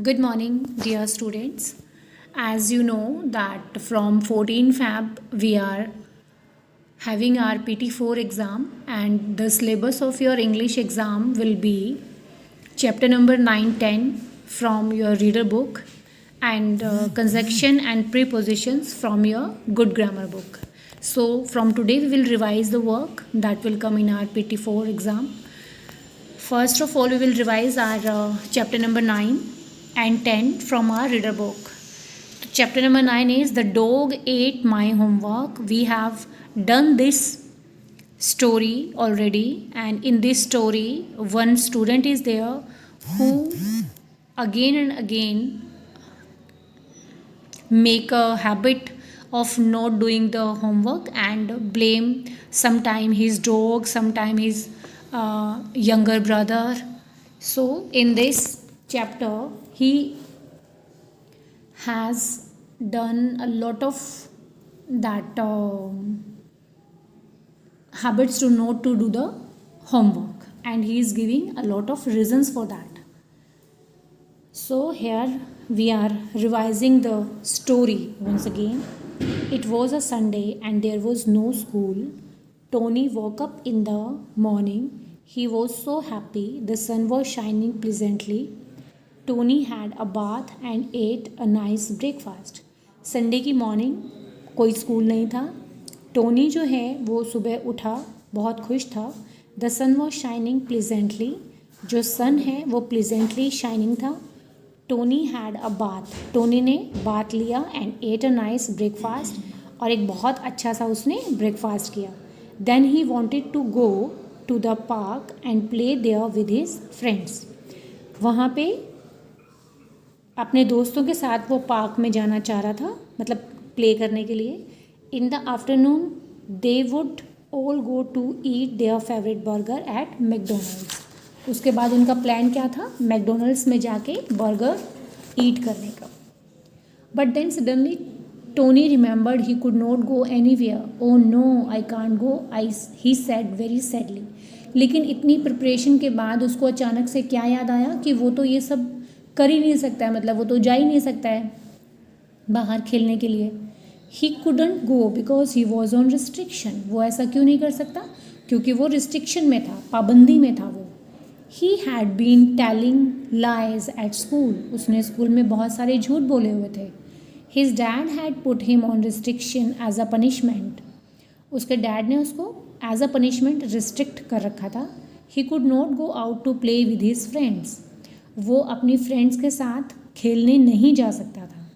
Good morning, dear students. As you know that from 14 Feb we are having our PT4 exam and the syllabus of your English exam will be chapter number 9, 10 from your reader book and conjunction and prepositions from your good grammar book. So from today we will revise the work that will come in our PT4 exam. First of all, we will revise our chapter number 9 and 10 from our reader book. Chapter number 9 is The Dog Ate My Homework. We have done this story already, and in this story, one student is there who again and again make a habit of not doing the homework and blame sometime his dog, sometime his younger brother. So in this chapter he has done a lot of that habits to not to do the homework, and he is giving a lot of reasons for that. So here we are revising the story once again. It was a Sunday and there was no school. Tony woke up in the morning. He was so happy. The sun was shining pleasantly. Tony had a bath and ate a nice breakfast. Sunday की morning, कोई school नहीं था. Tony जो है वो सुबह उठा, बहुत खुश था. The sun was shining pleasantly. जो सन है वो प्लीजेंटली शाइनिंग था. Tony had a bath. Tony ने बाथ लिया and ate a nice breakfast. और एक बहुत अच्छा सा उसने ब्रेकफास्ट किया. Then he wanted to go to the park and play there with his friends. वहाँ पे अपने दोस्तों के साथ वो पार्क में जाना चाह रहा था, मतलब प्ले करने के लिए. In the afternoon they would all go to eat their favourite burger at McDonald's. उसके बाद उनका प्लान क्या था? मैकडोनल्ड्स में जाके बर्गर ईट करने का. But then suddenly Tony remembered he could not go anywhere. Oh no, I can't go, he said very sadly. लेकिन इतनी प्रिपरेशन के बाद उसको अचानक से क्या याद आया कि वो तो ये सब कर ही नहीं सकता है, मतलब वो तो जा ही नहीं सकता है बाहर खेलने के लिए. He couldn't go because he was on restriction. वो ऐसा क्यों नहीं कर सकता? क्योंकि वो रिस्ट्रिक्शन में था, पाबंदी में था वो. He had been telling lies at school. उसने स्कूल में बहुत सारे झूठ बोले हुए थे. His dad had put him on restriction as a punishment. उसके डैड ने उसको एज अ पनिशमेंट रिस्ट्रिक्ट कर रखा था. He could not go out to play with his friends. वो अपनी फ्रेंड्स के साथ खेलने नहीं जा सकता था.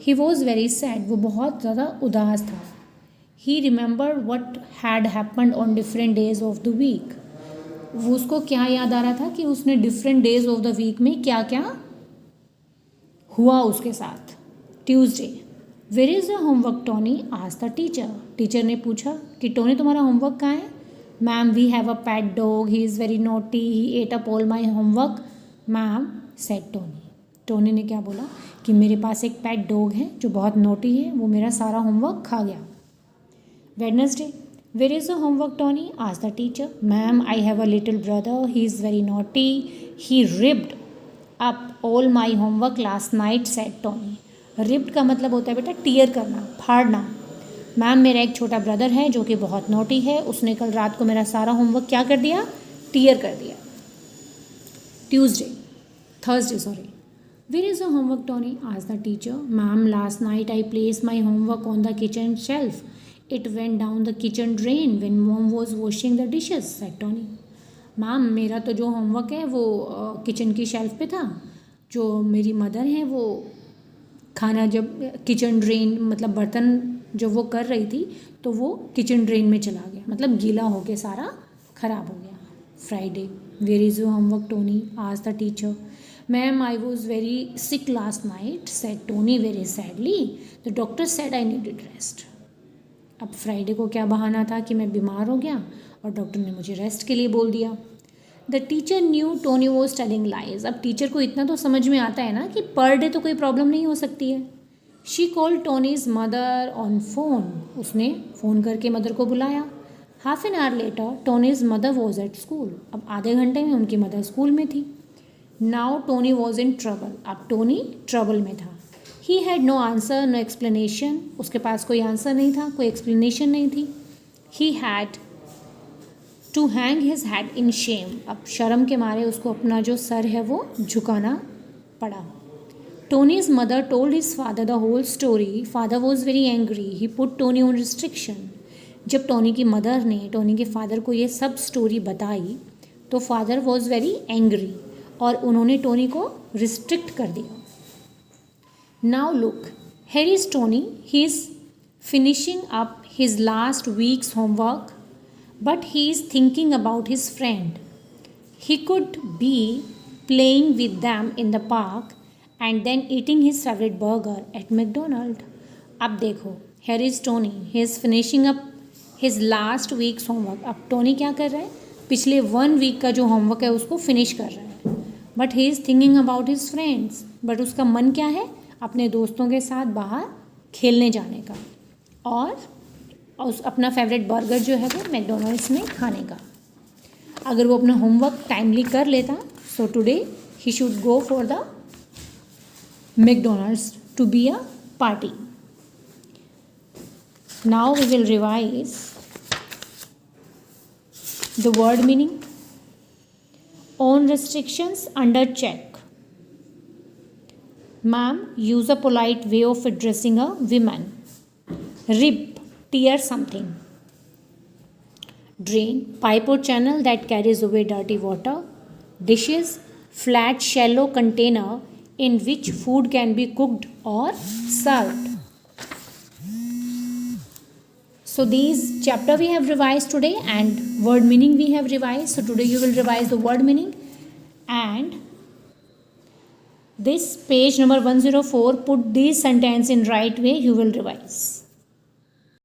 He was very sad. वो बहुत ज़्यादा उदास था. He remember what had happened on different days of the week. वो उसको क्या याद आ रहा था कि उसने different days of the week में क्या क्या हुआ उसके साथ. Tuesday, where is the homework Tony? Asked the teacher. Teacher ने पूछा कि टोनी तुम्हारा होमवर्क कहाँ है? Ma'am, we have a pet dog, he is very naughty, he ate up all my homework. Ma'am, said Tony. Tony ने क्या बोला कि मेरे पास एक पेट डॉग है जो बहुत नोटी है, वो मेरा सारा होमवर्क खा गया. Wednesday, where is the homework Tony? Asked the teacher. Ma'am, I have a little brother, he is very naughty, he ripped up all my homework last night, said Tony. Ripped का मतलब होता है बेटा tier करना, फाड़ना. Ma'am, मेरा एक छोटा brother है जो कि बहुत नोटी है, उसने कल रात को मेरा सारा होमवर्क क्या कर दिया? टीयर कर दिया. Thursday, sorry. Where is the homework, Tony? Asked the teacher. Ma'am, last night I placed my homework on the kitchen shelf. It went down the kitchen drain when mom was washing the dishes, said Tony. Ma'am, मेरा तो जो homework है वो kitchen की shelf पे था. जो मेरी मदर है वो खाना जब किचन ड्रेन मतलब बर्तन जो वो कर रही थी तो वो किचन ड्रेन में चला गया, मतलब गीला हो के सारा ख़राब हो गया. Friday, where is your homework, Tony? Asked the teacher. Ma'am, I was very sick last night, said Tony very sadly. The doctor said I needed rest. अब फ्राइडे को क्या बहाना था कि मैं बीमार हो गया और डॉक्टर ने मुझे रेस्ट के लिए बोल दिया. The teacher new Tony was telling lies. अब टीचर को इतना तो समझ में आता है ना कि पर डे तो कोई प्रॉब्लम नहीं हो सकती है. She called Tony's mother on phone. उसने फ़ोन करके मदर को बुलाया. Half an hour later Tony's mother was at school. अब आधे घंटे में उनकी मदर स्कूल में थी. Now Tony was in trouble, अब टोनी ट्रबल में था. He had no answer, no explanation, उसके पास कोई आंसर नहीं था, कोई एक्सप्लेनेशन नहीं थी. He had to hang his head in shame, अब शर्म के मारे उसको अपना जो सर है वो झुकाना पड़ा. Tony's mother told his father the whole story. Father was very angry. He put Tony on restriction. जब टोनी की मदर ने टोनी के फादर को ये सब स्टोरी बताई तो फादर वॉज वेरी एंग्री और उन्होंने टोनी को रिस्ट्रिक्ट कर दिया. Now look, here is Tony. He is finishing up his last weeks homework, but he is thinking about his friend. He could be playing with them in the park and then eating his favorite burger at McDonald's. अब देखो, here is Tony. He is finishing up his last week's homework. अब Tony क्या कर रहा है? पिछले 1 week का जो होमवर्क है उसको फिनिश कर रहा है. But he is thinking about his friends. But उसका मन क्या है? अपने दोस्तों के साथ बाहर खेलने जाने का और उस अपना फेवरेट बर्गर जो है वो मैकडोनल्ड्स में खाने का. अगर वो अपना होमवर्क टाइमली कर लेता so today he should go for the McDonald's to be a party. Now we will revise the word meaning. On restrictions under check. Ma'am, use a polite way of addressing a woman. Rib, tear something. Drain, pipe or channel that carries away dirty water. Dishes, flat shallow container in which food can be cooked or served. So these chapter we have revised today and word meaning we have revised. So today you will revise the word meaning and this page number 104, put this sentence in right way, you will revise.